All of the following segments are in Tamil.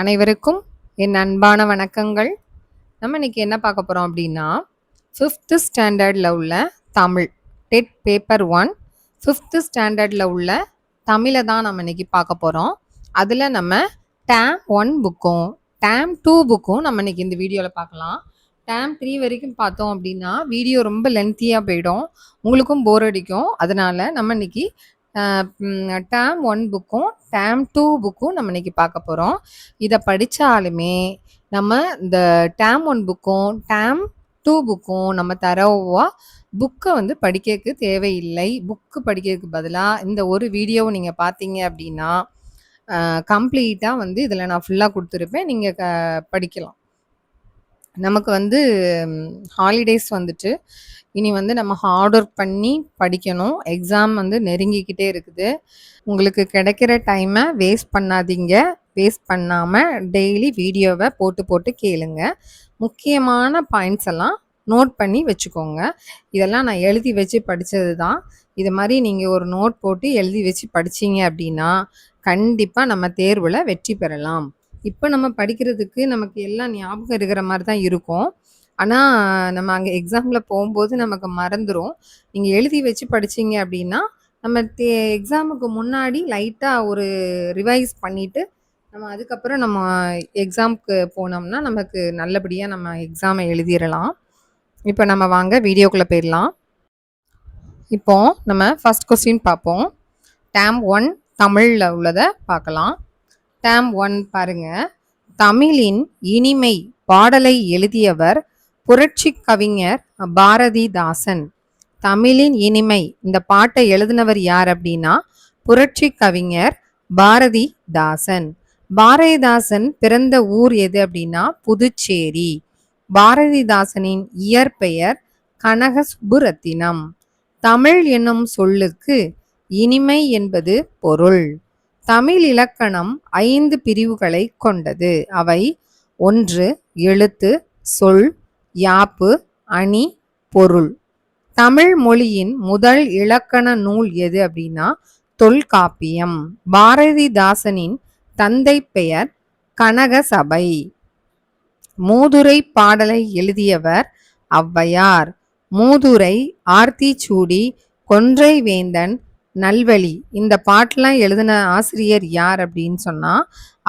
அனைவருக்கும் என் அன்பான வணக்கங்கள். நம்ம இன்னைக்கு என்ன பார்க்க போறோம் அப்படின்னா, 5th ஸ்டாண்டர்ட்ல உள்ள தமிழ் டெட் பேப்பர் 1 5th ஸ்டாண்டர்ட்ல உள்ள தமிழை தான் நம்ம இன்னைக்கு பார்க்க போறோம். அதில் நம்ம டேம் 1 புக்கும் டேம் 2 புக்கும் நம்ம இன்னைக்கு இந்த வீடியோவில் பார்க்கலாம். டேம் 3 வரைக்கும் பார்த்தோம் அப்படின்னா வீடியோ ரொம்ப லென்த்தியாக போயிடும், உங்களுக்கும் போர் அடிக்கும். அதனால நம்ம இன்னைக்கு டேம் 1 புக்கும் டேம் 2 புக்கும் நம்ம இன்னைக்கு பார்க்க போகிறோம். இதை படித்தாலுமே நம்ம இந்த டேம் 1 புக்கும் டேம் 2 புக்கும் நம்ம தரவாக புக்கை வந்து படிக்கிறதுக்கு தேவையில்லை. புக்கு படிக்கிறதுக்கு பதிலாக இந்த ஒரு வீடியோவை நீங்கள் பார்த்தீங்க அப்படின்னா கம்ப்ளீட்டாக வந்து இதில் நான் ஃபுல்லாக கொடுத்துருப்பேன், நீங்கள் படிக்கலாம். நமக்கு வந்து ஹாலிடேஸ் வந்துட்டு இனி வந்து நம்ம ஹார்ட் ஒர்க் பண்ணி படிக்கணும். எக்ஸாம் வந்து நெருங்கிக்கிட்டே இருக்குது. உங்களுக்கு கிடைக்கிற டைமை வேஸ்ட் பண்ணாதீங்க. வேஸ்ட் பண்ணாமல் டெய்லி வீடியோவை போட்டு கேளுங்க. முக்கியமான பாயிண்ட்ஸ் எல்லாம் நோட் பண்ணி வச்சுக்கோங்க. இதெல்லாம் நான் எழுதி வச்சு படித்தது தான். இது மாதிரி நீங்கள் ஒரு நோட் போட்டு எழுதி வச்சு படிச்சிங்க அப்படின்னா கண்டிப்பாக நம்ம தேர்வில் வெற்றி பெறலாம். இப்போ நம்ம படிக்கிறதுக்கு நமக்கு எல்லாம் ஞாபகம் இருக்கிற மாதிரி தான் இருக்கும். ஆனால் நம்ம அங்கே எக்ஸாமில் போகும்போது நமக்கு மறந்துடும். நீங்கள் எழுதி வச்சு படிச்சிங்க அப்படின்னா நம்ம எக்ஸாமுக்கு முன்னாடி லைட்டாக ஒரு ரிவைஸ் பண்ணிவிட்டு நம்ம அதுக்கப்புறம் நம்ம எக்ஸாமுக்கு போனோம்னா நமக்கு நல்லபடியாக நம்ம எக்ஸாமை எழுதிடலாம். இப்போ நம்ம வாங்க வீடியோக்குள்ளே போயிடலாம். இப்போ நம்ம ஃபஸ்ட் கொஸ்டின் பார்ப்போம். டேம் 1 தமிழில் உள்ளதை பார்க்கலாம். டேம் 1 பாருங்க. தமிழின் இனிமை பாடலை எழுதியவர் புரட்சி கவிஞர் பாரதிதாசன். தமிழின் இனிமை இந்த பாட்டை எழுதினவர் யார் அப்படின்னா புரட்சி கவிஞர் பாரதிதாசன். பாரதிதாசன் பிறந்த ஊர் எது அப்படின்னா புதுச்சேரி. பாரதிதாசனின் இயற்பெயர் கனக சுப்புரத்தினம். தமிழ் என்னும் சொல்லுக்கு இனிமை என்பது பொருள். தமிழ் இலக்கணம் 5 பிரிவுகளை கொண்டது. அவை: 1 எழுத்து, சொல், யாப்பு, அணி, பொருள். தமிழ் மொழியின் முதல் இலக்கண நூல் எது அப்படின்னா தொல்காப்பியம். பாரதிதாசனின் தந்தை பெயர் கனகசபை. மூதுரை பாடலை எழுதியவர் ஔவையார். மூதுரை, ஆர்த்திச்சூடி, கொன்றை வேந்தன், நல்வழி இந்த பாட்டெல்லாம் எழுதின ஆசிரியர் யார் அப்படின்னு சொன்னா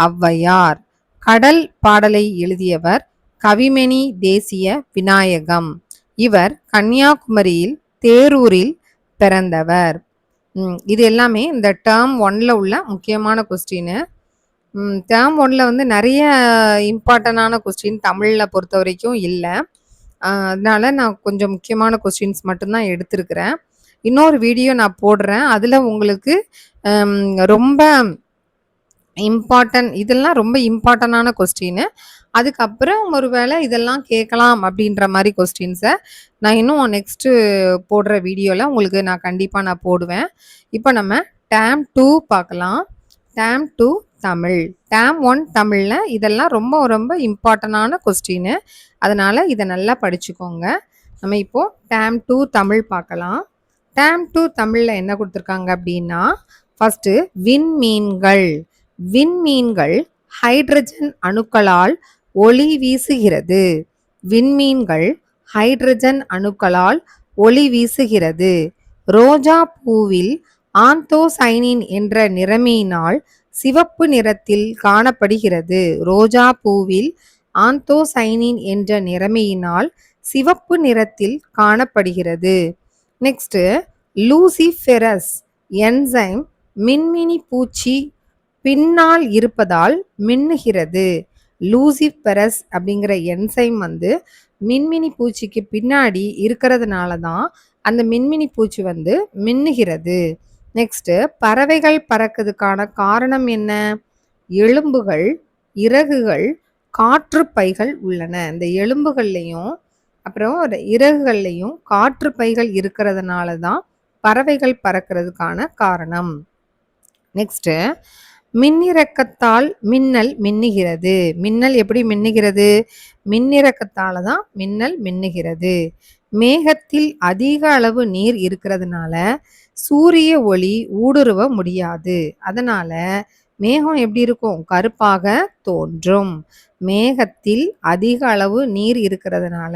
ஔவையார். கடல் பாடலை எழுதியவர் கவிமணி தேசிய விநாயகம். இவர் கன்னியாகுமரியில் தேரூரில் பிறந்தவர். இது எல்லாமே இந்த டேர்ம் 1ல உள்ள முக்கியமான கொஸ்டின். டேர்ம் 1ல வந்து நிறைய இம்பார்ட்டண்டான கொஸ்டின் தமிழில் பொறுத்த வரைக்கும் இல்லை. அதனால நான் கொஞ்சம் முக்கியமான கொஸ்டின்ஸ் மட்டும்தான் எடுத்திருக்கிறேன். இன்னொரு வீடியோ நான் போடுறேன், அதில் உங்களுக்கு ரொம்ப இதெல்லாம் ரொம்ப இம்பார்ட்டண்டான கொஸ்டின். அதுக்கப்புறம் ஒருவேளை இதெல்லாம் கேட்கலாம் அப்படின்ற மாதிரி கொஸ்டின்ஸை நான் இன்னும் நெக்ஸ்ட்டு போடுற வீடியோவில் உங்களுக்கு நான் கண்டிப்பாக போடுவேன். இப்போ நம்ம டேம் 2 பார்க்கலாம். டேம் 2 தமிழ். டேம் 1 தமிழில் இதெல்லாம் ரொம்ப ரொம்ப இம்பார்ட்டண்டான கொஸ்டின். அதனால் இதை நல்லா படிச்சுக்கோங்க. நம்ம இப்போது டேம் 2 தமிழ் பார்க்கலாம். டேம் 2 தமிழில் என்ன கொடுத்துருக்காங்க அப்படின்னா ஃபஸ்ட்டு விண்மீன்கள். விண்மீன்கள் ஹைட்ரஜன் அணுக்களால் ஒளி வீசுகிறது. விண்மீன்கள் ஹைட்ரஜன் அணுக்களால் ஒளி வீசுகிறது. ரோஜா பூவில் ஆந்தோசைனின் என்ற நிறமியினால் சிவப்பு நிறத்தில் காணப்படுகிறது. ரோஜா பூவில் ஆந்தோசைனின் என்ற நிறமியினால் சிவப்பு நிறத்தில் காணப்படுகிறது. நெக்ஸ்ட், லூசிஃபெரஸ் என்சைம் மின்மினி பூச்சி பின்னால் இருப்பதால் மின்னுகிறது. லூசிஃபெரஸ் அப்படிங்கிற என்சைம் வந்து மின்மினி பூச்சிக்கு பின்னாடி இருக்கிறதுனால தான் அந்த மின்மினி பூச்சி வந்து மின்னுகிறது. நெக்ஸ்ட், பறவைகள் பறக்கிறதுக்கான காரணம் என்ன? எலும்புகள், இறகுகள், காற்று பைகள் உள்ளன. இந்த எலும்புகள்லையும் அப்புறம் இறகுகள்லையும் காற்று பைகள் இருக்கிறதுனால தான் பறவைகள் பறக்கிறதுக்கான காரணம். நெக்ஸ்ட், மின்னிறக்கத்தால் மின்னல் மின்னுகிறது. மின்னல் எப்படி மின்னுகிறது? மின்னிறக்கத்தால தான் மின்னல் மின்னுகிறது. மேகத்தில் அதிக அளவு நீர் இருக்கிறதுனால சூரிய ஒளி ஊடுருவ முடியாது. அதனால மேகம் எப்படி இருக்கும்? கருப்பாக தோன்றும். மேகத்தில் அதிக அளவு நீர் இருக்கிறதுனால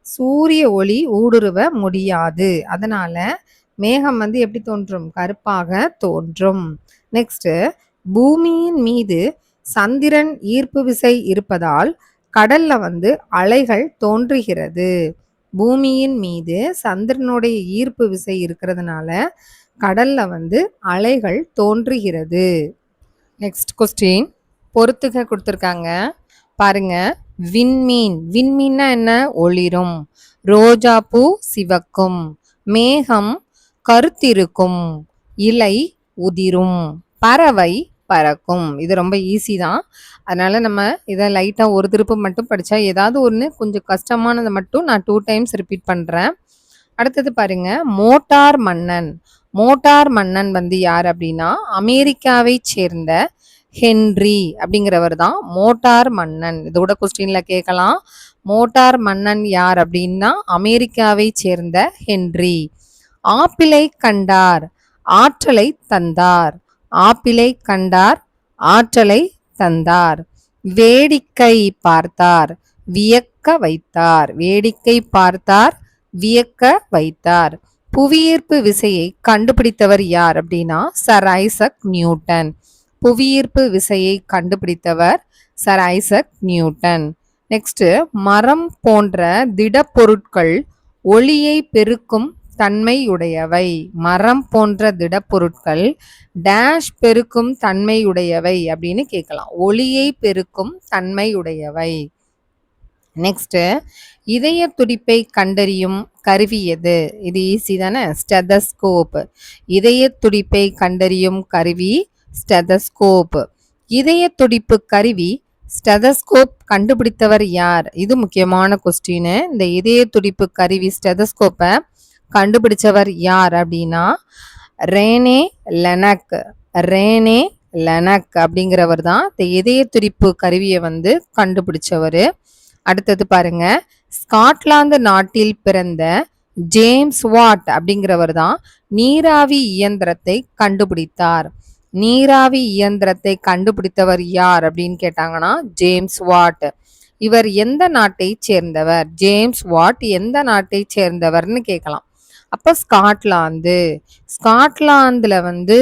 சூரிய ஒளி ஊடுருவ முடியாது. அதனால மேகம் வந்து எப்படி தோன்றும்? கருப்பாக தோன்றும். நெக்ஸ்ட், பூமியின் மீது சந்திரன் ஈர்ப்பு விசை இருப்பதால் கடல்ல வந்து அலைகள் தோன்றுகிறது. பூமியின் மீது சந்திரனுடைய ஈர்ப்பு விசை இருக்கிறதுனால கடல்ல வந்து அலைகள் தோன்றுகிறது. நெக்ஸ்ட் கொஸ்டின் பொறுத்துக கொடுத்துருக்காங்க பாருங்க. விண்மீன், விண்மீன்னா என்ன? ஒளிரும். ரோஜா பூ சிவக்கும். மேகம் கருத்திருக்கும். இலை உதிரும். பறவை பறக்கும். இது ரொம்ப ஈஸி தான். அதனால நம்ம இதை லைட்டாக ஒரு திருப்பு மட்டும் படித்தா ஏதாவது ஒன்று கொஞ்சம் கஷ்டமானதை மட்டும் நான் 2 டைம்ஸ் ரிப்பீட் பண்ணுறேன். அடுத்தது பாருங்க, மோட்டார் மன்னன். மோட்டார் மன்னன் வந்து யார் அப்படின்னா அமெரிக்காவை சேர்ந்த ஹென்றி அப்படிங்கிறவர் தான் மோட்டார் மன்னன். இதோட கொஸ்டின்ல கேட்கலாம். மோட்டார் மன்னன் யார் அப்படின்னா அமெரிக்காவை சேர்ந்த ஹென்றி. ஆப்பிளை கண்டார், ஆற்றலை தந்தார். ஆப்பிளை கண்டார், ஆற்றலை தந்தார். வேடிக்கை பார்த்தார், வியக்க வைத்தார். வேடிக்கை பார்த்தார், வியக்க வைத்தார். புவியீர்ப்பு விசையை கண்டுபிடித்தவர் யார் அப்படின்னா சர் ஐசக் நியூட்டன். புவியீர்ப்பு விசையை கண்டுபிடித்தவர் சர் ஐசக் நியூட்டன். நெக்ஸ்ட், மரம் போன்ற திடப்பொருட்கள் ஒளியை பெருக்கும் தன்மையுடையவை. மரம் போன்ற திடப்பொருட்கள் டேஷ் பெருக்கும் தன்மையுடையவை அப்படின்னு கேட்கலாம். ஒளியை பெருக்கும் தன்மையுடையவை. நெக்ஸ்ட், இதய துடிப்பை கண்டறியும் கருவி எது? இது ஈஸி தானே, ஸ்டெதஸ்கோப். இதய துடிப்பை கண்டறியும் கருவி ஸ்டெதஸ்கோப். இதய துடிப்பு கருவி ஸ்டெதஸ்கோப் கண்டுபிடித்தவர் யார்? இது முக்கியமான கொஸ்டின். இந்த இதய துடிப்பு கருவி ஸ்டெதஸ்கோப்பை கண்டுபிடிச்சவர் யார் அப்படின்னா ரேனே லெனக். ரேனே லெனக் அப்படிங்கிறவர் தான் இந்த இதய துடிப்பு கருவியை வந்து கண்டுபிடிச்சவர். அடுத்தது பாருங்க, ஸ்காட்லாந்து நாட்டில் பிறந்த ஜேம்ஸ் வாட் அப்படிங்கிறவர் தான் நீராவி இயந்திரத்தை கண்டுபிடித்தார். நீராவி இயந்திரத்தை கண்டுபிடித்தவர் யார் அப்படின்னு கேட்டாங்கன்னா ஜேம்ஸ் வாட். இவர் எந்த நாட்டை சேர்ந்தவர்? ஜேம்ஸ் வாட் எந்த நாட்டை சேர்ந்தவர்னு கேட்கலாம். அப்போ ஸ்காட்லாந்து. ஸ்காட்லாந்துல வந்து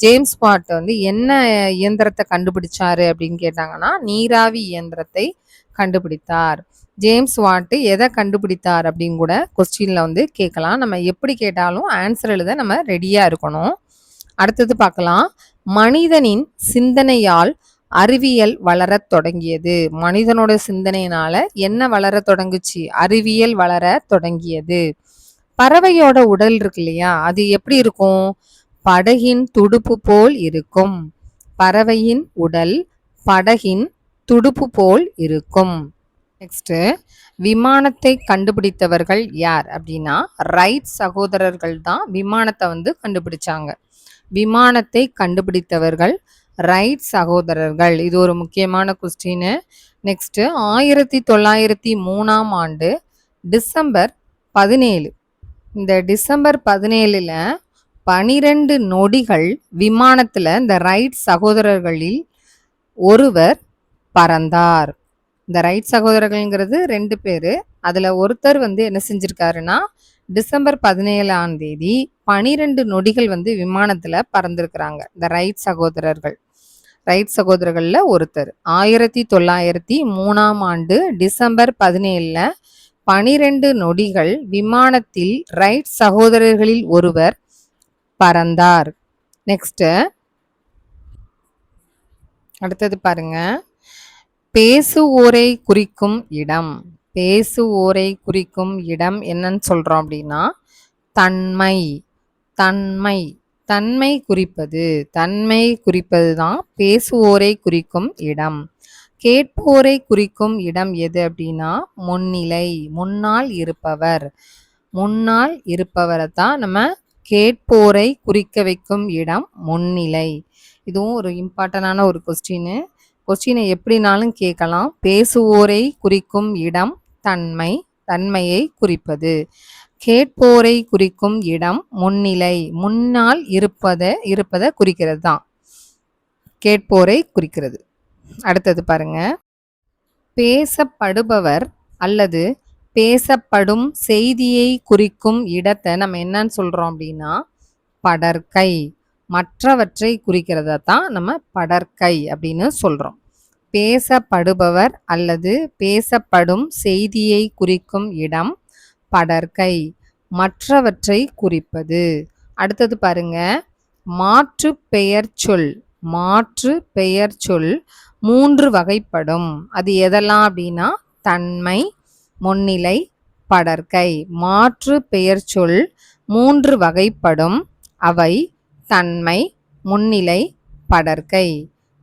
ஜேம்ஸ் வாட் வந்து என்ன இயந்திரத்தை கண்டுபிடிச்சாரு அப்படின்னு கேட்டாங்கன்னா நீராவி இயந்திரத்தை கண்டுபிடித்தார். ஜேம்ஸ் வாட் எதை கண்டுபிடித்தார் அப்படின்னு கூட கொஸ்டின்ல வந்து கேட்கலாம். நம்ம எப்படி கேட்டாலும் ஆன்சர் எழுத நம்ம ரெடியா இருக்கணும். அடுத்தது பார்க்கலாம். மனிதனின் சிந்தனையால் அறிவியல் வளர தொடங்கியது. மனிதனோட சிந்தனையினால என்ன வளர தொடங்குச்சு? அறிவியல் வளர தொடங்கியது. பறவையோட உடல் இருக்கு இல்லையா, அது எப்படி இருக்கும்? படகின் துடுப்பு போல் இருக்கும். பறவையின் உடல் படகின் துடுப்பு போல் இருக்கும். நெக்ஸ்ட், விமானத்தை கண்டுபிடித்தவர்கள் யார் அப்படின்னா ரைட் சகோதரர்கள் தான் விமானத்தை வந்து கண்டுபிடிச்சாங்க. விமானத்தை கண்டுபிடித்தவர்கள் ரைட் சகோதரர்கள். இது ஒரு முக்கியமான கொஸ்டின். நெக்ஸ்ட், 1903ஆம் ஆண்டு டிசம்பர் 17. இந்த டிசம்பர் 17ல் 12 நொடிகள் விமானத்தில் இந்த ரைட் சகோதரர்களில் ஒருவர் பறந்தார். இந்த ரைட் சகோதரர்கள்ங்கிறது 2 பேர். அதில் ஒருத்தர் வந்து என்ன செஞ்சிருக்காருன்னா டிசம்பர் 17ஆம் தேதி 12 நொடிகள் வந்து விமானத்தில் பறந்துருக்குறாங்க. இந்த ரைட் சகோதரர்கள். ரைட் சகோதரர்களில் ஒருத்தர் 1903ஆம் ஆண்டு டிசம்பர் 17ல் 12 நொடிகள் விமானத்தில் ரைட் சகோதரர்களில் ஒருவர் பறந்தார். நெக்ஸ்ட், அடுத்தது பாருங்க, பேசுவோரை குறிக்கும் இடம். பேசுவோரை குறிக்கும் இடம் என்னன்னு சொல்றோம் அப்படின்னா தன்மை. தன்மை தன்மை குறிப்பது. தன்மை குறிப்பது தான் பேசுவோரை குறிக்கும் இடம். கேட்போரை குறிக்கும் இடம் எது அப்படின்னா முன்னிலை. முன்னால் இருப்பவர். முன்னால் இருப்பவரை தான் நம்ம கேட்போரை குறிக்க வைக்கும் இடம் முன்னிலை. இதுவும் ஒரு இம்பார்ட்டண்டான ஒரு கொஸ்டின். கொஸ்டினை எப்படினாலும் கேட்கலாம். பேசுவோரை குறிக்கும் இடம் தன்மை. தன்மையை குறிப்பது. கேட்போரை குறிக்கும் இடம் முன்னிலை, முன்னால் இருப்பதை குறிக்கிறது தான் கேட்போரை குறிக்கிறது. அடுத்தது பாருங்க, பேசப்படுபவர் அல்லது பேசப்படும் செய்தியை குறிக்கும் இடத்தை நம்ம என்னன்னு சொல்றோம் அப்படின்னா படர்க்கை. மற்றவற்றை குறிக்கிறத தான் நம்ம படர்க்கை அப்படின்னு சொல்றோம். பேசப்படுபவர் அல்லது பேசப்படும் செய்தியை குறிக்கும் இடம் படர்க்கை, மற்றவற்றை குறிப்பது. அடுத்தது பாருங்க, மாற்று பெயர் சொல். மாற்று பெயர் சொல் 3 வகைப்படும். அது எதெல்லாம் அப்படின்னா தன்மை, முன்னிலை, படர்க்கை. மாற்று பெயர் சொல் 3 வகைப்படும். அவை தன்மை, முன்னிலை, படர்க்கை.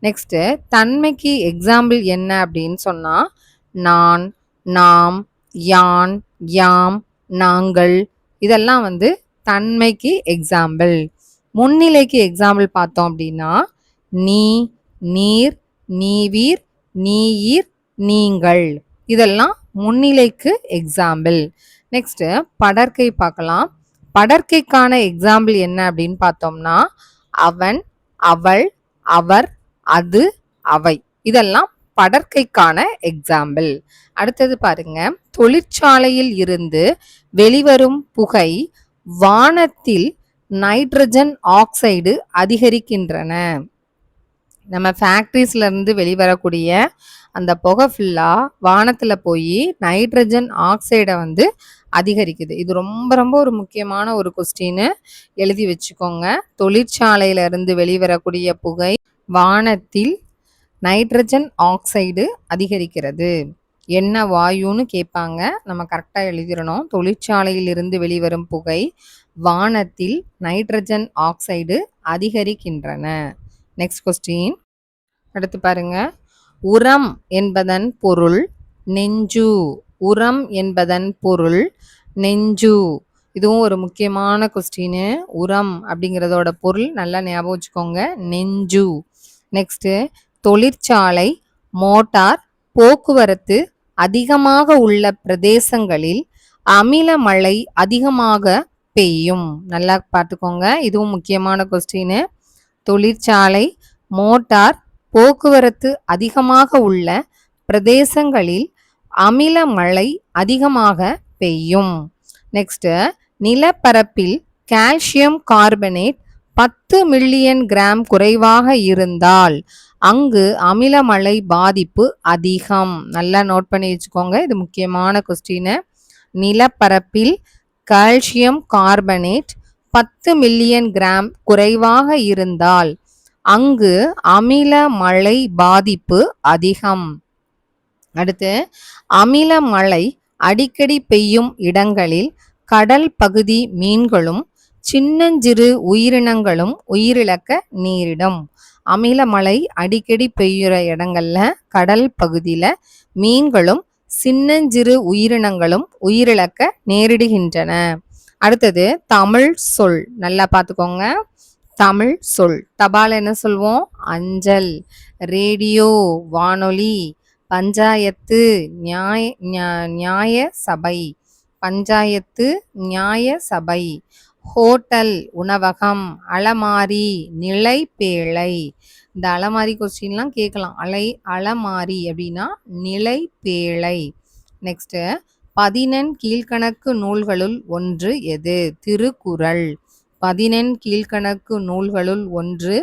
நெக்ஸ்ட், தன்மைக்கு எக்ஸாம்பிள் என்ன அப்படின்னு சொன்னா நான், நாம், யான், யாம், நாங்கள், இதெல்லாம் வந்து தன்மைக்கு எக்ஸாம்பிள். முன்னிலைக்கு எக்ஸாம்பிள் பார்த்தோம் அப்படின்னா நீ, நீர், நீவீர், நீயீர், நீங்கள், இதெல்லாம் முன்னிலைக்கு எக்ஸாம்பிள். நெக்ஸ்ட் படர்க்கை பார்க்கலாம். படர்க்கைக்கான எக்ஸாம்பிள் என்ன அப்படின்னு பார்த்தோம்னா அவன், அவள், அவர், அது, அவை, இதெல்லாம் படர்க்கைக்கான எக்ஸாம்பிள். அடுத்தது பாருங்க, தொழிற்சாலையில் இருந்து வெளிவரும் புகை வானத்தில் நைட்ரஜன் ஆக்சைடு அதிகரிக்கின்றன. நம்ம ஃபேக்ட்ரிஸ்ல இருந்து வெளிவரக்கூடிய அந்த புகை ஃபுல்லா வானத்துல போய் நைட்ரஜன் ஆக்சைடை வந்து அதிகரிக்குது. இது ரொம்ப ரொம்ப ஒரு முக்கியமான ஒரு கொஸ்டின், எழுதி வச்சுக்கோங்க. தொழிற்சாலையில இருந்து வெளிவரக்கூடிய புகை வானத்தில் நைட்ரஜன் ஆக்சைடு அதிகரிக்கிறது. என்ன வாயுன்னு கேட்பாங்க, நம்ம கரெக்டாக எழுதிடணும். தொழிற்சாலையில் இருந்து வெளிவரும் புகை வானத்தில் நைட்ரஜன் ஆக்சைடு அதிகரிக்கின்றன. Next question. அடுத்து பாருங்க, உரம் என்பதன் பொருள் நெஞ்சு. உரம் என்பதன் பொருள் நெஞ்சு. இதுவும் ஒரு முக்கியமான கொஸ்டின். உரம் அப்படிங்கிறதோட பொருள் நல்லா ஞாபகம் வச்சுக்கோங்க, நெஞ்சு. நெக்ஸ்ட், தொழிற்சாலை, மோட்டார், போக்குவரத்து அதிகமாக உள்ள பிரதேசங்களில் அமில மழை அதிகமாக பெய்யும். நல்லா பார்த்துக்கோங்க, இதுவும் முக்கியமான கொஸ்டின். தொழிற்சாலை, மோட்டார், போக்குவரத்து அதிகமாக உள்ள பிரதேசங்களில் அமில மழை அதிகமாக பெய்யும். நெக்ஸ்ட், நிலப்பரப்பில் கால்சியம் கார்பனேட் 10 மில்லியன் கிராம் குறைவாக இருந்தால் அங்கு அமிலமழை பாதிப்பு அதிகம். நல்லா நோட் பண்ணி வச்சுக்கோங்க, இது முக்கியமான கொஸ்டின். நிலப்பரப்பில் கால்சியம் கார்பனேட் 10 மில்லியன் கிராம் குறைவாக இருந்தால் அங்கு அமில மழை பாதிப்பு அதிகம். அடுத்து, அமில மழை அடிக்கடி பெய்யும் இடங்களில் கடல் பகுதி மீன்களும் சின்னஞ்சிறு உயிரினங்களும் உயிரிழக்க நேரிடும். அமில மழை அடிக்கடி பெய்யுற இடங்கள்ல கடல் பகுதியில மீன்களும் சின்னஞ்சிறு உயிரினங்களும் உயிரிழக்க நேரிடுகின்றன. அடுத்தது தமிழ் சொல். நல்லா பார்த்துக்கோங்க, தமிழ் சொல். தபால் என்ன சொல்வோம்? அஞ்சல். ரேடியோ, வானொலி. பஞ்சாயத்து, நியாய சபை. பஞ்சாயத்து, நியாய சபை. ஹோட்டல், உணவகம். அலமாரி, நிலைப்பேழை. இந்த அலமாரி கொஸ்டின்லாம் கேட்கலாம். அலமாரி அப்படின்னா நிலைப்பேழை. நெக்ஸ்ட், 11 கீழ்கணக்கு நூல்களுள் ஒன்று எது? திருக்குறள். 11 கீழ்கணக்கு நூல்களுள் ஒன்று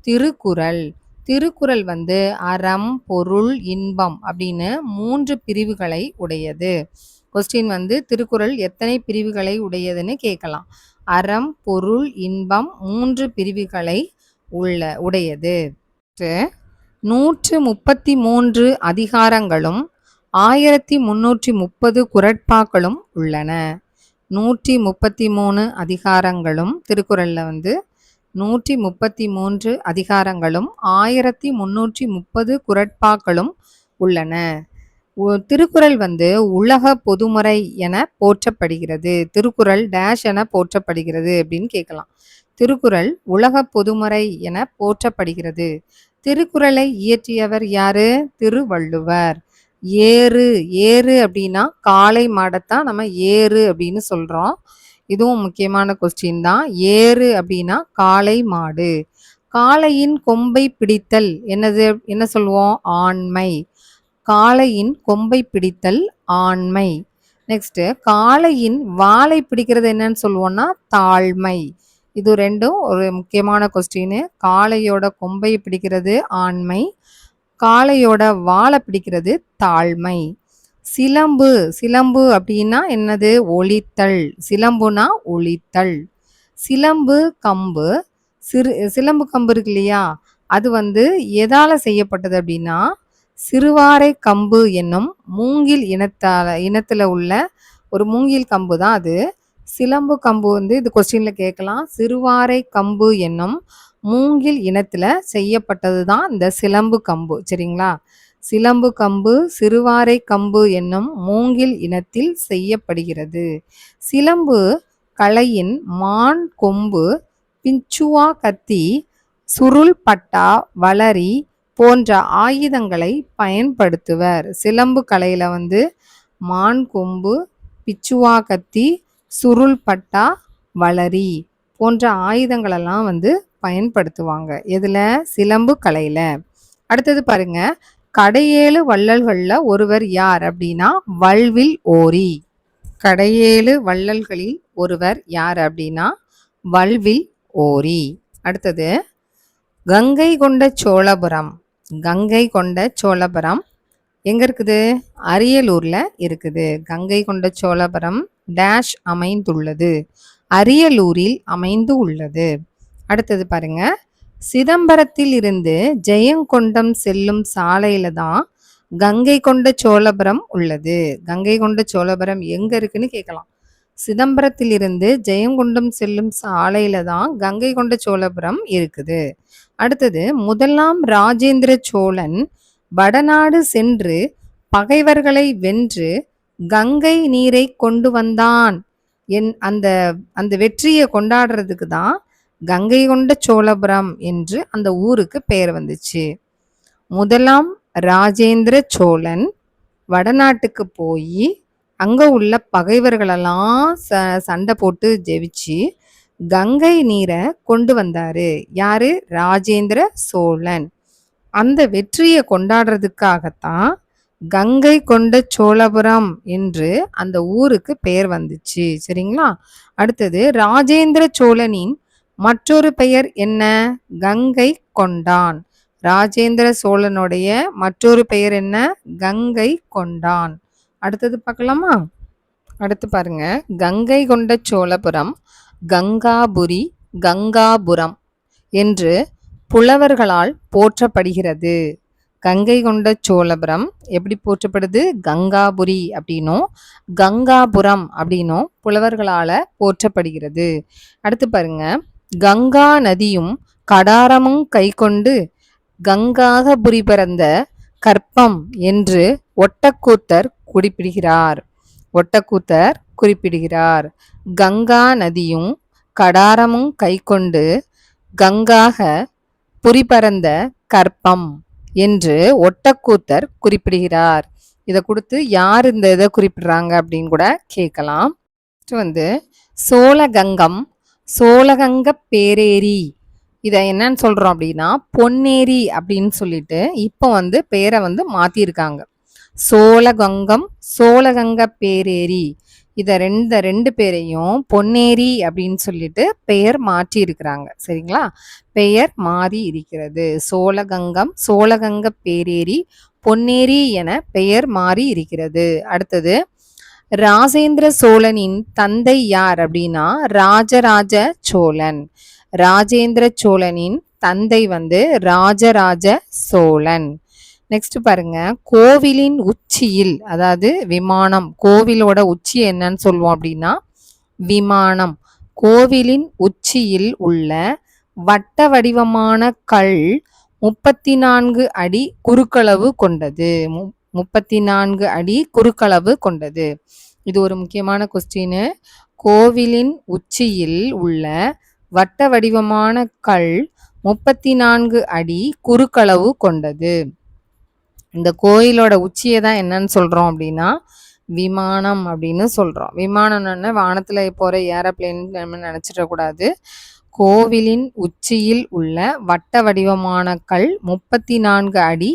திருக்குறள். திருக்குறள் வந்து அறம், பொருள், இன்பம் அப்படின்னு 3 பிரிவுகளை உடையது. கொஸ்டின் வந்து திருக்குறள் எத்தனை பிரிவுகளை உடையதுன்னு கேட்கலாம். அறம், பொருள், இன்பம் 3 பிரிவுகளை உடையது. 133 அதிகாரங்களும் 1330 குறட்பாக்களும் உள்ளன. 133 அதிகாரங்களும், திருக்குறள்ல வந்து 133 அதிகாரங்களும் 1330 குறட்பாக்களும் உள்ளன. திருக்குறள் வந்து உலக பொதுமறை என போற்றப்படுகிறது. திருக்குறள் டேஷ் என போற்றப்படுகிறது அப்படின்னு கேட்கலாம். திருக்குறள் உலக பொதுமறை என போற்றப்படுகிறது. திருக்குறளை இயற்றியவர் யாரு? திருவள்ளுவர். ஏறு. ஏறு அப்படின்னா காளை மாடத்தான் நம்ம ஏறு அப்படின்னு சொல்றோம். இதுவும் முக்கியமான கொஸ்டின் தான். ஏறு அப்படின்னா காளை மாடு. காளையின் கொம்பை பிடித்தல் என்னது? என்ன சொல்லுவோம்? ஆண்மை. காளையின் கொம்பை பிடித்தல் ஆண்மை. நெக்ஸ்ட் காளையின் வாலை பிடிக்கிறது என்னன்னு சொல்லுவோம்னா தாழ்மை. இது ரெண்டும் ஒரு முக்கியமான கொஸ்டின். காளையோட கொம்பை பிடிக்கிறது ஆண்மை, காளையோட வாலை பிடிக்கிறது தாழ்மை. சிலம்பு. சிலம்பு அப்படின்னா என்னது? ஒலித்தல். சிலம்புனா ஒலித்தல். சிலம்பு கம்பு. சிலம்பு கம்பு இருக்கு இல்லையா, அது வந்து எதால செய்யப்பட்டது அப்படின்னா சிறுவாரை கம்பு என்னும் மூங்கில் இனத்துல உள்ள ஒரு மூங்கில் கம்பு தான் அது. சிலம்பு கம்பு வந்து இது கொஸ்டின்ல கேட்கலாம். சிறுவாரை கம்பு என்னும் மூங்கில் இனத்துல செய்யப்பட்டது தான் இந்த சிலம்பு கம்பு. சரிங்களா? சிலம்பு கம்பு சிறுவாரை கம்பு என்னும் மூங்கில் இனத்தில் செய்யப்படுகிறது. சிலம்பு கலையின் மான் கொம்பு, பிஞ்சுவா கத்தி, சுருள் பட்டா, வளரி போன்ற ஆயுதங்களை பயன்படுத்துவர். சிலம்பு கலையில வந்து மான் கொம்பு, பிச்சுவா கத்தி, சுருள் பட்டா, வளரி போன்ற ஆயுதங்களெல்லாம் வந்து பயன்படுத்துவாங்க. எதுல? சிலம்பு கலையில. அடுத்தது பாருங்க, கடையேழு வள்ளல்கள்ல ஒருவர் யார் அப்படின்னா வல்வில் ஓரி. கடையேழு வள்ளல்களில் ஒருவர் யார் அப்படின்னா வல்வில் ஓரி. அடுத்தது கங்கை கொண்ட சோழபுரம். கங்கை கொண்ட சோழபுரம் எங்க இருக்குது? அரியலூர்ல இருக்குது. கங்கை கொண்ட சோழபுரம் டேஷ் அமைந்துள்ளது? அரியலூரில் அமைந்து உள்ளது. அடுத்தது பாருங்க, சிதம்பரத்தில் இருந்து ஜெயங்கொண்டம் செல்லும் சாலையில தான் கங்கை கொண்ட சோழபுரம் உள்ளது. கங்கை கொண்ட சோழபுரம் எங்க இருக்குன்னு கேட்கலாம். சிதம்பரத்தில் இருந்து ஜெயங்கொண்டம் செல்லும் சாலையில தான் கங்கை கொண்ட சோழபுரம் இருக்குது. அடுத்தது, முதலாம் ராஜேந்திர சோழன் வடநாடு சென்று பகைவர்களை வென்று கங்கை நீரை கொண்டு வந்தான். அந்த அந்த வெற்றியை கொண்டாடுறதுக்கு தான் கங்கை கொண்ட சோழபுரம் என்று அந்த ஊருக்கு பெயர் வந்துச்சு. முதலாம் ராஜேந்திர சோழன் வடநாட்டுக்கு போய் அங்க உள்ள பகைவர்களெல்லாம் சண்டை போட்டு ஜெயிச்சு கங்கை நீரை கொண்டு வந்தாரு. யாரு? ராஜேந்திர சோழன். அந்த வெற்றியை கொண்டாடுறதுக்காகத்தான் கங்கை கொண்ட சோழபுரம் என்று அந்த ஊருக்கு பெயர் வந்துச்சு. சரிங்களா? அடுத்தது, ராஜேந்திர சோழனின் மற்றொரு பெயர் என்ன? கங்கை கொண்டான். ராஜேந்திர சோழனுடைய மற்றொரு பெயர் என்ன? கங்கை கொண்டான். அடுத்தது பார்க்கலாமா? அடுத்து பாருங்க, கங்கை கொண்ட சோழபுரம் கங்காபுரி, கங்காபுரம் என்று புலவர்களால் போற்றப்படுகிறது. கங்கை கொண்ட சோழபுரம் எப்படி போற்றப்படுது? கங்காபுரி அப்படின்னும் கங்காபுரம் அப்படின்னும் புலவர்களால போற்றப்படுகிறது. அடுத்து பாருங்க, கங்கா நதியும் கடாரமும் கை கொண்டு கங்காகபுரி பிறந்த கற்பம் என்று ஒட்டக்கூத்தர் குறிப்பிடுகிறார். ஒட்டக்கூத்தர் குறிப்பிடுகிறார். கங்கா நதியும் கடாரமும் கை கொண்டு கங்காக புரிபரந்த கற்பம் என்று ஒட்டக்கூத்தர் குறிப்பிடுகிறார். இதை கொடுத்து யார் இந்த இதை குறிப்பிடுறாங்க அப்படின்னு கூட கேட்கலாம். வந்து சோழகங்கம், சோழகங்க பேரேரி. இதை என்னன்னு சொல்றோம் அப்படின்னா பொன்னேரி அப்படின்னு சொல்லிட்டு இப்போ வந்து பேரை வந்து மாத்திருக்காங்க. சோழகங்கம், சோழகங்க பேரேரி. இதை ரெண்டு பேரையும் பொன்னேரி அப்படின்னு சொல்லிட்டு பெயர் மாற்றி இருக்கிறாங்க. சரிங்களா? பெயர் மாறி இருக்கிறது. சோழகங்கம், சோழகங்க பேரேரி, பொன்னேரி என பெயர் மாறி இருக்கிறது. அடுத்தது, ராஜேந்திர சோழனின் தந்தை யார் அப்படின்னா ராஜராஜ சோழன். ராஜேந்திர சோழனின் தந்தை வந்து ராஜராஜ சோழன். நெக்ஸ்ட் பாருங்க, கோவிலின் உச்சியில், அதாவது விமானம், கோவிலோட உச்சி என்னன்னு சொல்லுவோம் அப்படின்னா விமானம். கோவிலின் உச்சியில் உள்ள வட்ட வடிவமான கல் 34 அடி குறுக்களவு கொண்டது. 34 அடி குறுக்களவு கொண்டது. இது ஒரு முக்கியமான கொஸ்டின். கோவிலின் உச்சியில் உள்ள வட்ட வடிவமான கல் 34 அடி குறுக்களவு கொண்டது. இந்த கோயிலோட உச்சியை தான் என்னன்னு சொல்கிறோம் அப்படின்னா விமானம் அப்படின்னு சொல்கிறோம். விமானம்னு வானத்தில் போகிற ஏரோப்ளேன் நம்ம நினச்சிடக்கூடாது. கோவிலின் உச்சியில் உள்ள வட்ட வடிவமான கல் 34 அடி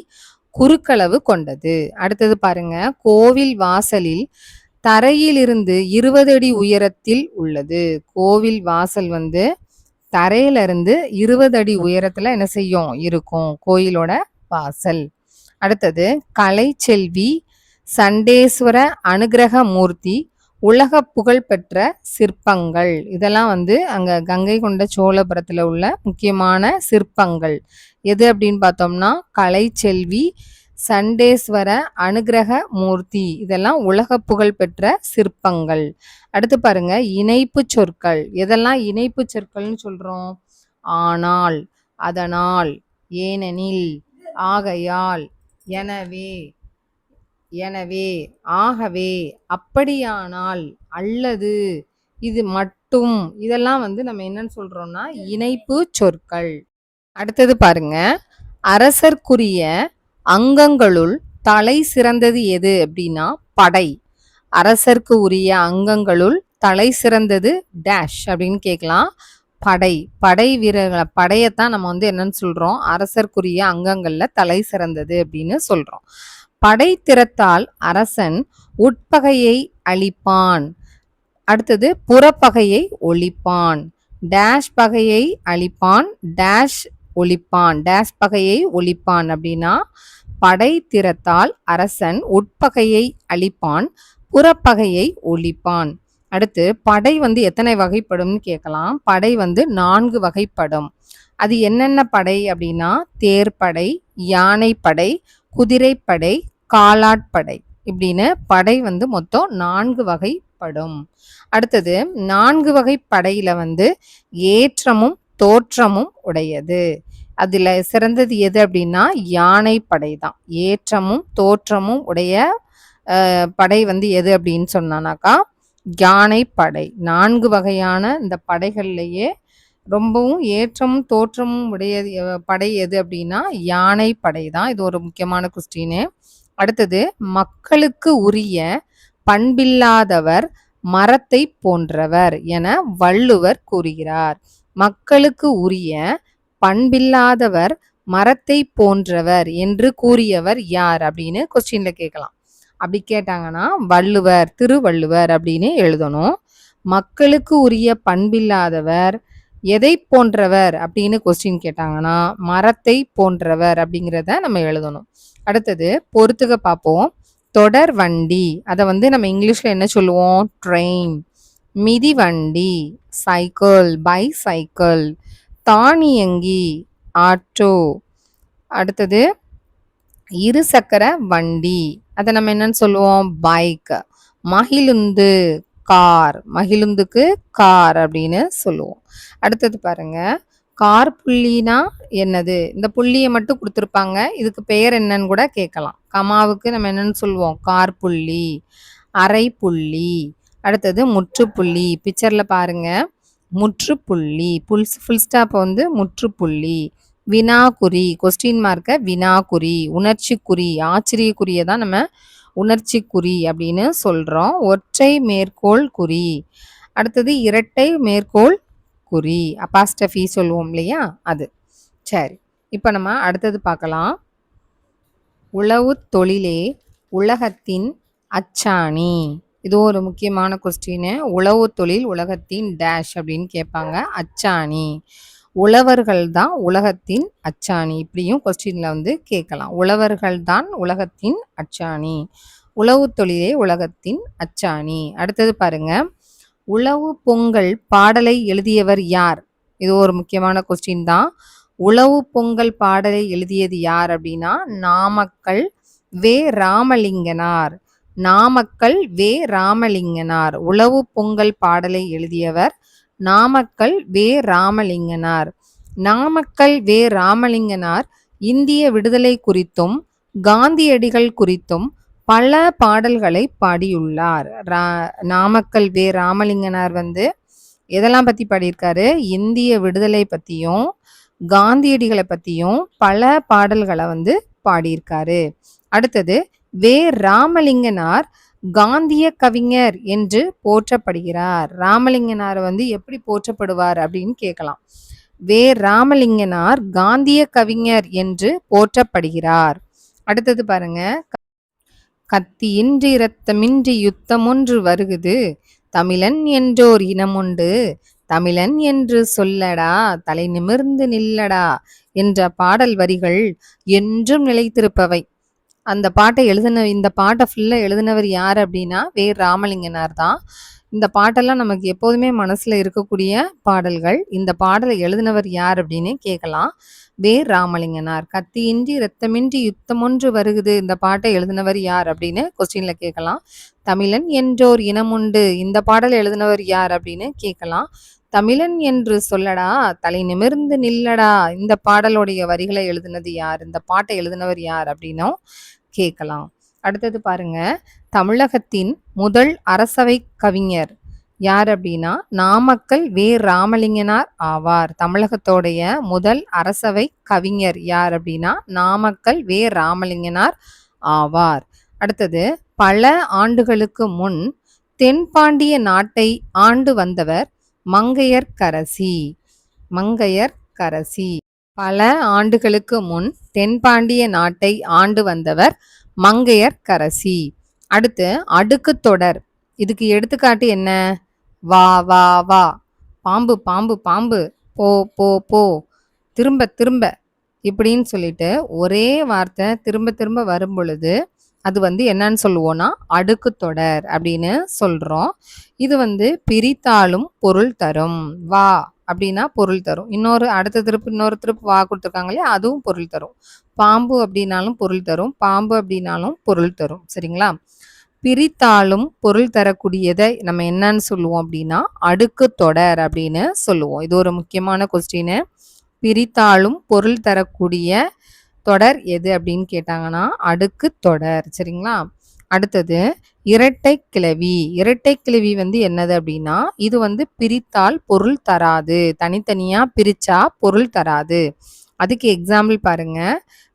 குறுக்களவு கொண்டது. அடுத்தது பாருங்க, கோவில் வாசலில் தரையிலிருந்து 20 அடி உயரத்தில் உள்ளது. கோவில் வாசல் வந்து தரையிலிருந்து 20 அடி உயரத்துல என்ன செய்யும் இருக்கும் கோயிலோட வாசல். அடுத்தது கலைச்செல்வி சண்டேஸ்வர அனுகிரக மூர்த்தி உலக புகழ்பெற்ற சிற்பங்கள். இதெல்லாம் வந்து அங்க கங்கை கொண்ட சோழபுரத்துல உள்ள முக்கியமான சிற்பங்கள். எது அப்படின்னு பார்த்தோம்னா கலைச்செல்வி சண்டேஸ்வர அனுகிரக மூர்த்தி, இதெல்லாம் உலக புகழ்பெற்ற சிற்பங்கள். அடுத்து பாருங்க, இணைப்பு சொற்கள். எதெல்லாம் இணைப்பு சொற்கள்னு சொல்றோம்? ஆனால், அதனால், ஏனெனில், ஆகையால், எனவே, எனவே, ஆகவே, அப்படியானால், அல்லது, இது மட்டும், இதெல்லாம் வந்து நம்ம என்னன்னு சொல்றோம்னா இணைப்பு சொற்கள். அடுத்தது பாருங்க, அரசர்க்குரிய அங்கங்களுள் தலை சிறந்தது எது அப்படின்னா படை. அரசருக்கு உரிய அங்கங்களுள் தலை சிறந்தது டேஷ் அப்படின்னு கேட்கலாம். படை. படை வீரர்களை படையத்தான் நம்ம வந்து என்னன்னு சொல்றோம்? அரசர்க்குரிய அங்கங்கள்ல தலை சிறந்தது அப்படின்னு சொல்றோம். படை திறத்தால் அரசன் உட்பகையை அழிப்பான். அடுத்தது புறப்பகையை ஒழிப்பான். டேஷ் பகையை அழிப்பான், டேஷ் ஒழிப்பான், டேஷ் பகையை ஒழிப்பான் அப்படின்னா படை திறத்தால் அரசன் உட்பகையை அழிப்பான், புறப்பகையை ஒழிப்பான். அடுத்து படை வந்து எத்தனை வகைப்படும்னு கேட்கலாம். படை வந்து 4 வகைப்படும். அது என்னென்ன படை அப்படின்னா தேர்ப்படை, யானைப்படை, குதிரைப்படை, காலாட்படை இப்படின்னு படை வந்து மொத்தம் 4 வகைப்படும். அடுத்தது 4 வகை படையில வந்து ஏற்றமும் தோற்றமும் உடையது. அதுல சிறந்தது எது அப்படின்னா யானை படை தான். ஏற்றமும் தோற்றமும் உடைய படை வந்து எது அப்படின்னு சொன்னானாக்கா யானை படை. 4 வகையான இந்த படைகள்லயே ரொம்பவும் ஏற்றமும் தோற்றமும் உடைய படை எது அப்படின்னா யானை படை தான். இது ஒரு முக்கியமான கொஸ்டின். அடுத்தது மக்களுக்கு உரிய பண்பில்லாதவர் மரத்தை போன்றவர் என வள்ளுவர் கூறுகிறார். மக்களுக்கு உரிய பண்பில்லாதவர் மரத்தை போன்றவர் என்று கூறியவர் யார் அப்படின்னு கொஸ்டின்ல கேட்கலாம். அப்படி கேட்டாங்கன்னா வள்ளுவர், திருவள்ளுவர் அப்படின்னு எழுதணும். மக்களுக்கு உரிய பண்பில்லாதவர் எதை போன்றவர் அப்படின்னு கொஸ்டின் கேட்டாங்கன்னா மரத்தை போன்றவர் அப்படிங்கிறத நம்ம எழுதணும். அடுத்தது பொறுத்துக பார்ப்போம். தொடர் வண்டி, அதை வந்து நம்ம இங்கிலீஷ்ல என்ன சொல்லுவோம்? ட்ரெயின். மிதிவண்டி சைக்கிள், பைசைக்கிள். தானியங்கி ஆட்டோ. அடுத்தது இருசக்கர வண்டி, அதை நம்ம என்னன்னு சொல்லுவோம்? பைக். மகிழுந்து கார், மகிழுந்துக்கு கார் அப்படின்னு சொல்லுவோம். அடுத்தது பாருங்க, கார் புள்ளினா என்னது? இந்த புள்ளியை மட்டும் கொடுத்துருப்பாங்க, இதுக்கு பெயர் என்னன்னு கூட கேட்கலாம். கமாவுக்கு நம்ம என்னன்னு சொல்லுவோம்? கார் புள்ளி, அரை புள்ளி. அடுத்தது முற்றுப்புள்ளி. பிக்சர்ல பாருங்க, முற்றுப்புள்ளி. ஃபுல் ஸ்டாப் வந்து முற்றுப்புள்ளி. வினாக்குறி, கொஸ்டின் மார்க்க வினாக்குறி. உணர்ச்சிக்குறி, ஆச்சரியக்குறியை தான் நம்ம உணர்ச்சிக்குறி அப்படின்னு சொல்றோம். ஒற்றை மேற்கோள் குறி. அடுத்தது இரட்டை மேற்கோள் குறி, அபாஸ்டபி சொல்லுவோம் இல்லையா, அது. சரி, இப்போ நம்ம அடுத்தது பார்க்கலாம். உழவு தொழிலே உலகத்தின் அச்சாணி. இது ஒரு முக்கியமான கொஸ்டின். உழவு தொழில் உலகத்தின் டேஷ் அப்படின்னு கேட்பாங்க. அச்சாணி. உழவர்கள் தான் உலகத்தின் அச்சாணி, இப்படியும் கொஸ்டின்ல வந்து கேட்கலாம். உழவர்கள் தான் உலகத்தின் அச்சாணி. உழவு தொழிலே உலகத்தின் அச்சாணி. அடுத்தது பாருங்க, உழவு பொங்கல் பாடலை எழுதியவர் யார்? இது ஒரு முக்கியமான கொஸ்டின் தான். உழவு பொங்கல் பாடலை எழுதியது யார் அப்படின்னா நாமக்கல் வே. ராமலிங்கனார். நாமக்கல் வே. ராமலிங்கனார். உழவு பொங்கல் பாடலை எழுதியவர் நாமக்கல் வே. ராமலிங்கனார். நாமக்கல் வே. ராமலிங்கனார் இந்திய விடுதலை குறித்தும் காந்தியடிகள் குறித்தும் பல பாடல்களை பாடியுள்ளார். நாமக்கல் வே. ராமலிங்கனார் வந்து எதெல்லாம் பத்தி பாடியிருக்காரு? இந்திய விடுதலை பத்தியும் காந்தியடிகளை பத்தியும் பல பாடல்களை வந்து பாடியிருக்காரு. அடுத்தது வே ராமலிங்கனார் காந்திய கவிஞர் என்று போற்றப்படுகிறார். ராமலிங்கனார் வந்து எப்படி போற்றப்படுவார் அப்படின்னு கேட்கலாம். வே ராமலிங்கனார் காந்திய கவிஞர் என்று போற்றப்படுகிறார். அடுத்தது பாருங்க, கத்தியின்றி இரத்தமின்றி யுத்தமொன்று வருகுது, தமிழன் என்றோர் இனமுண்டு, தமிழன் என்று சொல்லடா, தலை நிமிர்ந்து நில்லடா என்ற பாடல் வரிகள் என்றும் நிலைத்திருப்பவை. அந்த பாட்டை இந்த பாட்டை ஃபுல்லாக எழுதினவர் யார் அப்படின்னா வே ராமலிங்கனார் தான். இந்த பாட்டெல்லாம் நமக்கு எப்போதுமே மனசில் இருக்கக்கூடிய பாடல்கள். இந்த பாடலை எழுதினவர் யார் அப்படின்னு கேட்கலாம். வே ராமலிங்கனார். கத்தியின்றி இரத்தமின்றி யுத்தமொன்று வருகுது, இந்த பாட்டை எழுதினவர் யார் அப்படின்னு கொஸ்டினில் கேட்கலாம். தமிழன் என்றோர் இனமுண்டு, இந்த பாடலை எழுதினவர் யார் அப்படின்னு கேட்கலாம். தமிழன் என்று சொல்லடா, தலை நிமிர்ந்து நில்லடா, இந்த பாடலுடைய வரிகளை எழுதினது யார், இந்த பாட்டை எழுதினவர் யார் அப்படின்னும் கேட்கலாம். அடுத்தது பாருங்க, தமிழகத்தின் முதல் அரசவை கவிஞர் யார் அப்படின்னா நாமக்கல் வே ராமலிங்கனார் ஆவார். தமிழகத்தோடைய முதல் அரசவை கவிஞர் யார் அப்படின்னா நாமக்கல் வே ராமலிங்கனார் ஆவார். அடுத்தது, பல ஆண்டுகளுக்கு முன் தென்பாண்டிய நாட்டை ஆண்டு வந்தவர் மங்கையர்க்கரசி. மங்கையர்க்கரசி. பல ஆண்டுகளுக்கு முன் தென்பாண்டிய நாட்டை ஆண்டு வந்தவர் மங்கையர்க்கரசி. அடுத்து, அடுக்கு தொடர். இதுக்கு எடுத்துக்காட்டு என்ன? வா வா வா, பாம்பு பாம்பு பாம்பு, போ போ போ, திரும்ப திரும்ப, இப்படின்னு சொல்லிட்டு ஒரே வார்த்தை திரும்ப திரும்ப வரும் பொழுது அது வந்து என்னன்னு சொல்லுவோம்னா அடுக்கு தொடர் அப்படின்னு சொல்றோம். இது வந்து பிரித்தாலும் பொருள் தரும். வா அப்படின்னா பொருள் தரும். அடுத்த திருப்பு வா கொடுத்துருக்காங்க இல்லையா, அதுவும் பொருள் தரும். பாம்பு அப்படின்னாலும் பொருள் தரும், பாம்பு அப்படின்னாலும் பொருள் தரும். சரிங்களா? பிரித்தாலும் பொருள் தரக்கூடியதை நம்ம என்னன்னு சொல்லுவோம் அப்படின்னா அடுக்கு தொடர் அப்படின்னு சொல்லுவோம். இது ஒரு முக்கியமான கொஸ்டின். பிரித்தாலும் பொருள் தரக்கூடிய தொடர் எது அப்படின்னு கேட்டாங்கன்னா அடுக்கு தொடர். சரிங்களா? அடுத்தது, இரட்டை கிளவி. இரட்டை கிளவி வந்து என்னது அப்படின்னா இது வந்து பிரித்தால் பொருள் தராது, தனித்தனியா பிரிச்சா பொருள் தராது. அதுக்கு எக்ஸாம்பிள் பாருங்க,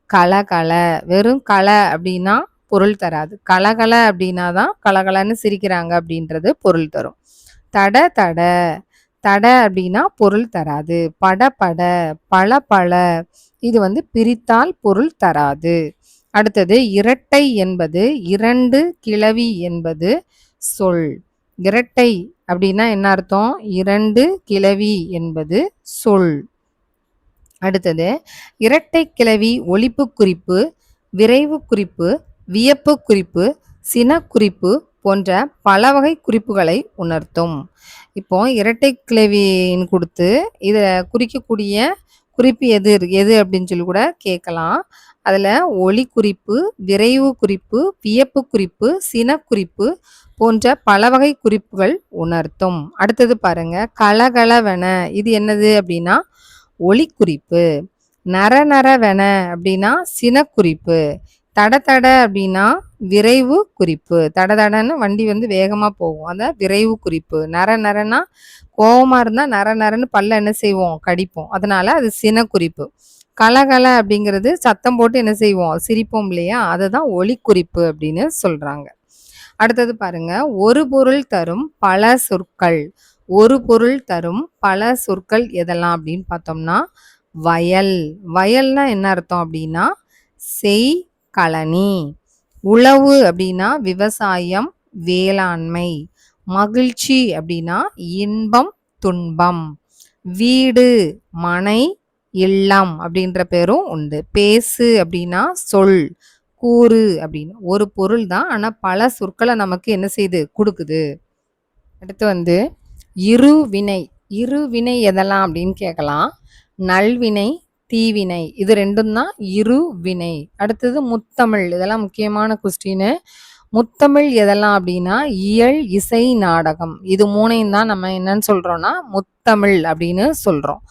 கலகல. வெறும் கலை அப்படின்னா பொருள் தராது. கலகல அப்படின்னா தான் கலகலன்னு சிரிக்கிறாங்க அப்படின்றது பொருள் தரும். தட தட. தட அப்படின்னா பொருள் தராது. பட பட, பல பல, இது வந்து பிரித்தால் பொருள் தராது. அடுத்தது, இரட்டை என்பது இரண்டு கிளவி என்பது சொல். இரட்டை அப்படின்னா என்ன அர்த்தம்? இரண்டு கிளவி என்பது சொல். அடுத்தது, இரட்டை கிளவி ஒலிப்பு குறிப்பு, விரைவு குறிப்பு, வியப்பு குறிப்பு, சினக்குறிப்பு போன்ற பல வகை குறிப்புகளை உணர்த்தும். இப்போ இரட்டை கிளவின்னு கொடுத்து இதை குறிக்கக்கூடிய குறிப்பு எது அப்படின்னு சொல்லி கூட கேட்கலாம். அதில் ஒலி குறிப்பு, விரைவு குறிப்பு, வியப்பு குறிப்பு, சினக்குறிப்பு போன்ற பல வகை குறிப்புகள் உணர்த்தும். அடுத்தது பாருங்க, கலகலவென. இது என்னது அப்படின்னா ஒலி குறிப்பு. நர நரவென அப்படின்னா சினக்குறிப்பு. தட தட அப்படின்னா விரைவு குறிப்பு. தட தடன்னு வண்டி வந்து வேகமாக போகும், அதான் விரைவு குறிப்பு. நர நரன்னா கோபமாக இருந்தால் நர நரன்னு பல்ல என்ன செய்வோம்? கடிப்போம், அதனால அது சினக்குறிப்பு. கலகல அப்படிங்கிறது சத்தம் போட்டு என்ன செய்வோம்? சிரிப்போம் இல்லையா, அதுதான் ஒலி குறிப்பு அப்படின்னு சொல்றாங்க. அடுத்தது பாருங்க, ஒரு பொருள் தரும் பல சொற்கள். ஒரு பொருள் தரும் பல சொற்கள் எதெல்லாம் அப்படின்னு பார்த்தோம்னா வயல். வயல்னா என்ன அர்த்தம் அப்படின்னா செய் கழனி. உழவு அப்படின்னா விவசாயம், வேளாண்மை. மகிழ்ச்சி அப்படின்னா இன்பம், துன்பம். வீடு, மனை, இல்லம் அப்படின்ற பேரும் உண்டு. பேசு அப்படின்னா சொல், கூறு அப்படின்னு. ஒரு பொருள் தான், ஆனால் பல சொற்களை நமக்கு என்ன செய்து கொடுக்குது. அடுத்து வந்து இருவினை. இருவினை எதெல்லாம் அப்படின்னு கேட்கலாம். நல்வினை, தீவினை, இது ரெண்டும் தான் இருவினை. அடுத்தது முத்தமிழ். இதெல்லாம் முக்கியமான கொஸ்டின். முத்தமிழ் எதெல்லாம் அப்படின்னா இயல், இசை, நாடகம். இது மூணையும் தான் நம்ம என்னன்னு சொல்றோம்னா முத்தமிழ் அப்படின்னு சொல்றோம்.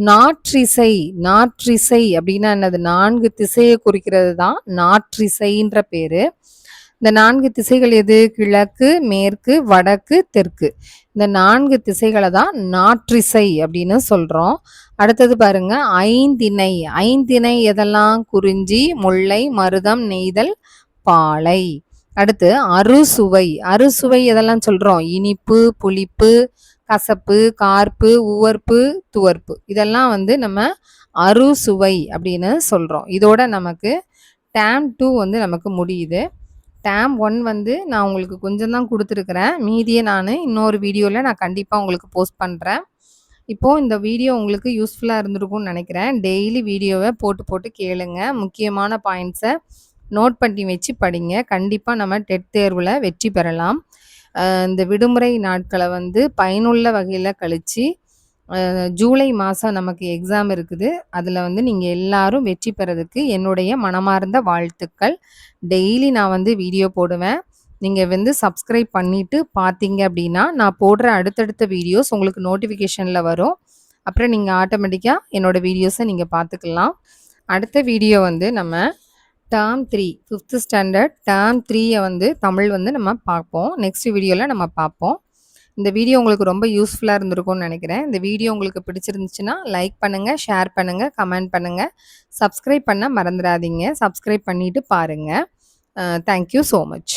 நாற்றிசை. நாற்றிசை அப்படின்னா என்னது? 4 திசையை குறிக்கிறது தான் நாற்றிசைன்ற பேரு. இந்த 4 திசைகள் எது? கிழக்கு, மேற்கு, வடக்கு, தெற்கு. இந்த 4 திசைகள தான் நாற்றிசை அப்படின்னு சொல்றோம். அடுத்தது பாருங்க, ஐந்திணை. ஐந்திணை எதெல்லாம்? குறிஞ்சி, முல்லை, மருதம், நெய்தல், பாலை. அடுத்து அறுசுவை. அறுசுவை எதெல்லாம் சொல்றோம்? இனிப்பு, புளிப்பு, கசப்பு, கார்ப்பு, உவர்ப்பு, துவர்ப்பு. இதெல்லாம் வந்து நம்ம அறுசுவை அப்படின்னு சொல்றோம். இதோட நமக்கு டேம் 2 வந்து நமக்கு முடியுது. டேம் 1 வந்து நான் உங்களுக்கு கொஞ்சம் தான் குடுத்துருக்கிறேன். மீதிய நானு இன்னொரு வீடியோல நான் கண்டிப்பா உங்களுக்கு போஸ்ட் பண்றேன். இப்போ இந்த வீடியோ உங்களுக்கு யூஸ்ஃபுல்லா இருந்திருக்கும்னு நெனைக்கிறேன். டெய்லி வீடியோவ போட்டு போட்டு கேளுங்க. முக்கியமான பாயிண்ட்ஸ நோட் பண்ணி வச்சு படிங்க. கண்டிப்பா நம்ம டெட் தேர்வுல வெற்றி பெறலாம். இந்த விடுமுறை நாட்கள வந்து பயனுள்ள வகையில கழிச்சு, ஜூலை மாசம் நமக்கு எக்ஸாம் இருக்குது. அதுல வந்து நீங்க எல்லாரும் வெற்றி பெறதுக்கு என்னுடைய மனமார்ந்த வாழ்த்துக்கள். டெய்லி நான் வந்து வீடியோ போடுவேன். நீங்க வந்து சப்ஸ்கிரைப் பண்ணிட்டு பார்த்தீங்க அப்படின்னா, நான் போடுற அடுத்தடுத்த வீடியோஸ் உங்களுக்கு நோட்டிஃபிகேஷன்ல வரும். அப்புறம் நீங்க ஆட்டோமேட்டிக்கா என்னோட வீடியோஸ நீங்க பார்த்துக்கலாம். அடுத்த வீடியோ வந்து நம்ம டேர்ம் 3 5th ஸ்டாண்டர்ட் டேர்ம் 3ய வந்து தமிழ் வந்து நம்ம பார்ப்போம். நெக்ஸ்ட் வீடியோல நம்ம பார்ப்போம். இந்த வீடியோ உங்களுக்கு ரொம்ப யூஸ்ஃபுல்லா இருந்திருக்கும்னு நெனைக்கிறேன். இந்த வீடியோ உங்களுக்கு பிடிச்சிருந்துச்சுன்னா, லைக் பண்ணுங்க, ஷேர் பண்ணுங்க, கமெண்ட் பண்ணுங்க. சப்ஸ்கிரைப் பண்ண மறந்துடாதீங்க. சப்ஸ்கிரைப் பண்ணிட்டு பாருங்க. Thank you so much.